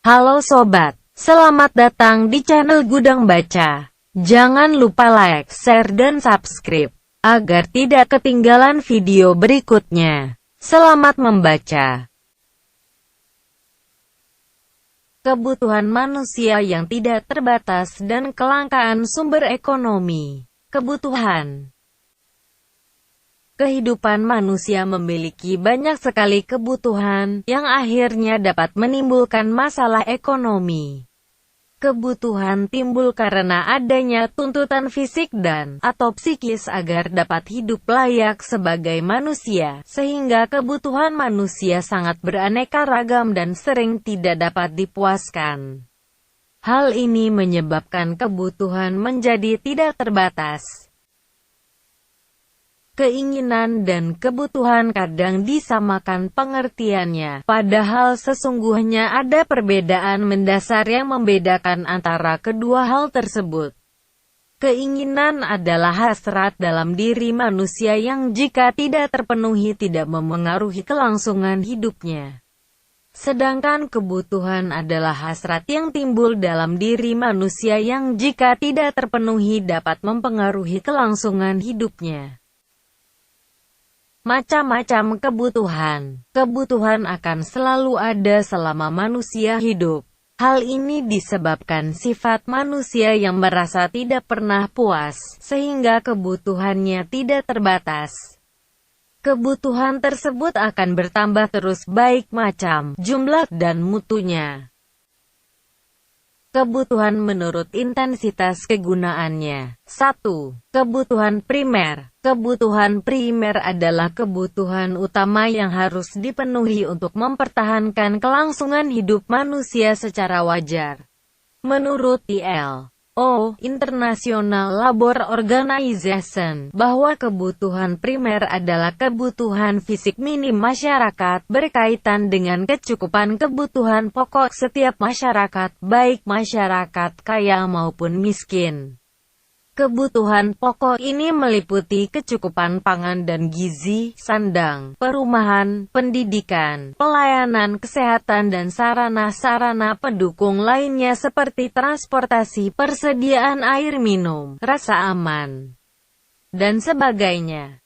Halo sobat, selamat datang di channel Gudang Baca. Jangan lupa like, share dan subscribe, agar tidak ketinggalan video berikutnya. Selamat membaca. Kebutuhan manusia yang tidak terbatas dan kelangkaan sumber ekonomi. Kehidupan manusia memiliki banyak sekali kebutuhan, yang akhirnya dapat menimbulkan masalah ekonomi. Kebutuhan timbul karena adanya tuntutan fisik dan/atau psikis agar dapat hidup layak sebagai manusia, sehingga kebutuhan manusia sangat beraneka ragam dan sering tidak dapat dipuaskan. Hal ini menyebabkan kebutuhan menjadi tidak terbatas. Keinginan dan kebutuhan kadang disamakan pengertiannya, padahal sesungguhnya ada perbedaan mendasar yang membedakan antara kedua hal tersebut. Keinginan adalah hasrat dalam diri manusia yang jika tidak terpenuhi tidak memengaruhi kelangsungan hidupnya. Sedangkan kebutuhan adalah hasrat yang timbul dalam diri manusia yang jika tidak terpenuhi dapat mempengaruhi kelangsungan hidupnya. Macam-macam kebutuhan. Kebutuhan akan selalu ada selama manusia hidup. Hal ini disebabkan sifat manusia yang merasa tidak pernah puas, sehingga kebutuhannya tidak terbatas. Kebutuhan tersebut akan bertambah terus baik macam, jumlah, dan mutunya. Kebutuhan menurut intensitas kegunaannya. 1. Kebutuhan primer. Kebutuhan primer adalah kebutuhan utama yang harus dipenuhi untuk mempertahankan kelangsungan hidup manusia secara wajar. Menurut ILO, International Labour Organization, bahwa kebutuhan primer adalah kebutuhan fisik minim masyarakat, berkaitan dengan kecukupan kebutuhan pokok setiap masyarakat, baik masyarakat kaya maupun miskin. Kebutuhan pokok ini meliputi kecukupan pangan dan gizi, sandang, perumahan, pendidikan, pelayanan kesehatan dan sarana-sarana pendukung lainnya seperti transportasi, persediaan air minum, rasa aman, dan sebagainya.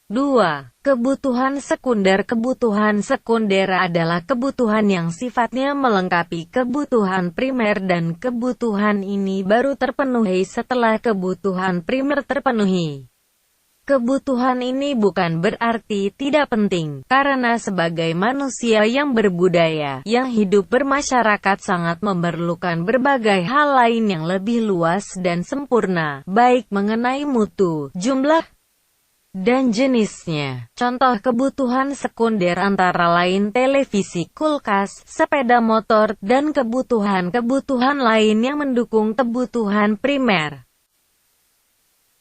2. Kebutuhan sekunder. Kebutuhan sekunder adalah kebutuhan yang sifatnya melengkapi kebutuhan primer dan kebutuhan ini baru terpenuhi setelah kebutuhan primer terpenuhi. Kebutuhan ini bukan berarti tidak penting, karena sebagai manusia yang berbudaya, yang hidup bermasyarakat sangat memerlukan berbagai hal lain yang lebih luas dan sempurna, baik mengenai mutu, jumlah, dan jenisnya. Contoh kebutuhan sekunder antara lain televisi, kulkas, sepeda motor, dan kebutuhan-kebutuhan lain yang mendukung kebutuhan primer.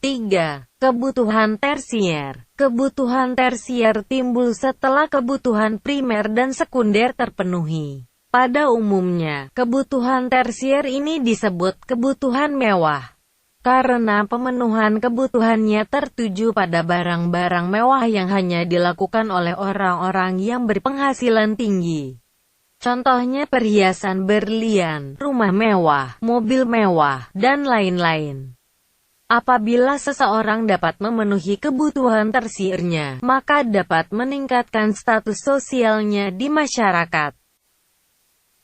3. Kebutuhan tersier. Kebutuhan tersier timbul setelah kebutuhan primer dan sekunder terpenuhi. Pada umumnya, kebutuhan tersier ini disebut kebutuhan mewah, karena pemenuhan kebutuhannya tertuju pada barang-barang mewah yang hanya dilakukan oleh orang-orang yang berpenghasilan tinggi. Contohnya perhiasan berlian, rumah mewah, mobil mewah, dan lain-lain. Apabila seseorang dapat memenuhi kebutuhan tersiernya, maka dapat meningkatkan status sosialnya di masyarakat.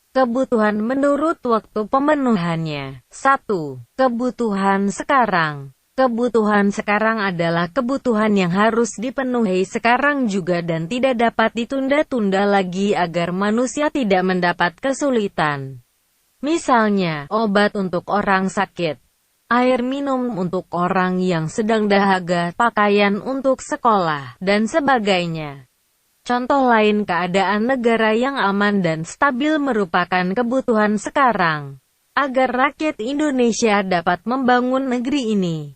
Kebutuhan menurut waktu pemenuhannya. 1. Kebutuhan sekarang. Kebutuhan sekarang adalah kebutuhan yang harus dipenuhi sekarang juga dan tidak dapat ditunda-tunda lagi agar manusia tidak mendapat kesulitan. Misalnya, obat untuk orang sakit, air minum untuk orang yang sedang dahaga, pakaian untuk sekolah, dan sebagainya. Contoh lain keadaan negara yang aman dan stabil merupakan kebutuhan sekarang, agar rakyat Indonesia dapat membangun negeri ini.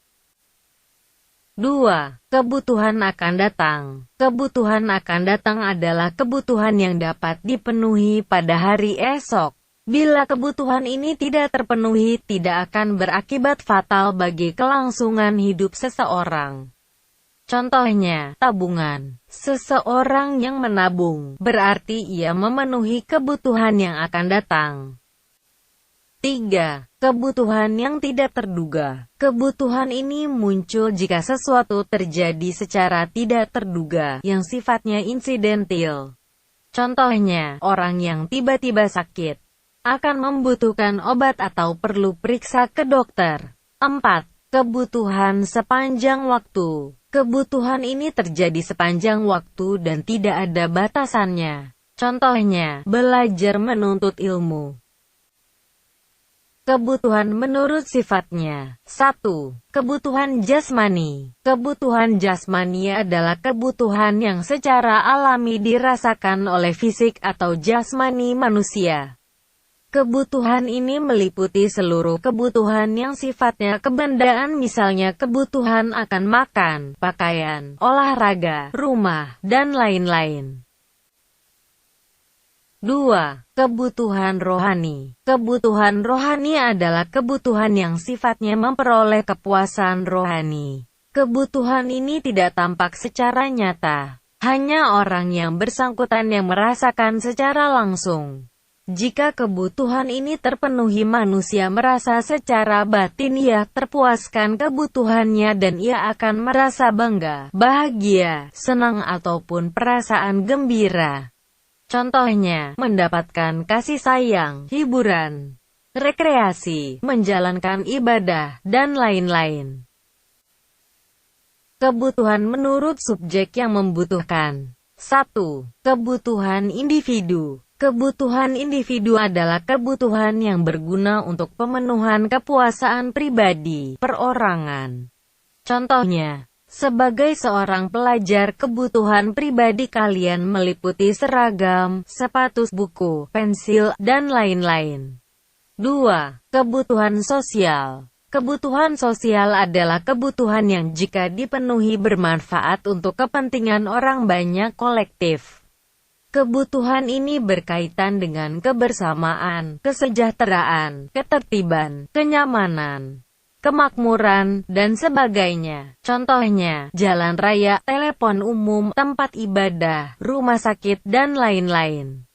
2. Kebutuhan akan datang. Kebutuhan akan datang adalah kebutuhan yang dapat dipenuhi pada hari esok. Bila kebutuhan ini tidak terpenuhi, tidak akan berakibat fatal bagi kelangsungan hidup seseorang. Contohnya, tabungan. Seseorang yang menabung, berarti ia memenuhi kebutuhan yang akan datang. 3. Kebutuhan yang tidak terduga. Kebutuhan ini muncul jika sesuatu terjadi secara tidak terduga, yang sifatnya insidentil. Contohnya, orang yang tiba-tiba sakit, akan membutuhkan obat atau perlu periksa ke dokter. 4. Kebutuhan sepanjang waktu. Kebutuhan ini terjadi sepanjang waktu dan tidak ada batasannya. Contohnya, belajar menuntut ilmu. Kebutuhan menurut sifatnya. 1. Kebutuhan jasmani. Kebutuhan jasmani adalah kebutuhan yang secara alami dirasakan oleh fisik atau jasmani manusia. Kebutuhan ini meliputi seluruh kebutuhan yang sifatnya kebendaan, misalnya kebutuhan akan makan, pakaian, olahraga, rumah, dan lain-lain. 2. Kebutuhan rohani. Kebutuhan rohani adalah kebutuhan yang sifatnya memperoleh kepuasan rohani. Kebutuhan ini tidak tampak secara nyata. Hanya orang yang bersangkutan yang merasakan secara langsung. Jika kebutuhan ini terpenuhi, manusia merasa secara batin ia terpuaskan kebutuhannya dan ia akan merasa bangga, bahagia, senang ataupun perasaan gembira. Contohnya, mendapatkan kasih sayang, hiburan, rekreasi, menjalankan ibadah, dan lain-lain. Kebutuhan menurut subjek yang membutuhkan. 1. Kebutuhan individu. Kebutuhan individu adalah kebutuhan yang berguna untuk pemenuhan kepuasan pribadi, perorangan. Contohnya, sebagai seorang pelajar, kebutuhan pribadi kalian meliputi seragam, sepatu, buku, pensil, dan lain-lain. 2. Kebutuhan sosial. Kebutuhan sosial adalah kebutuhan yang jika dipenuhi bermanfaat untuk kepentingan orang banyak kolektif. Kebutuhan ini berkaitan dengan kebersamaan, kesejahteraan, ketertiban, kenyamanan, kemakmuran, dan sebagainya. Contohnya, jalan raya, telepon umum, tempat ibadah, rumah sakit, dan lain-lain.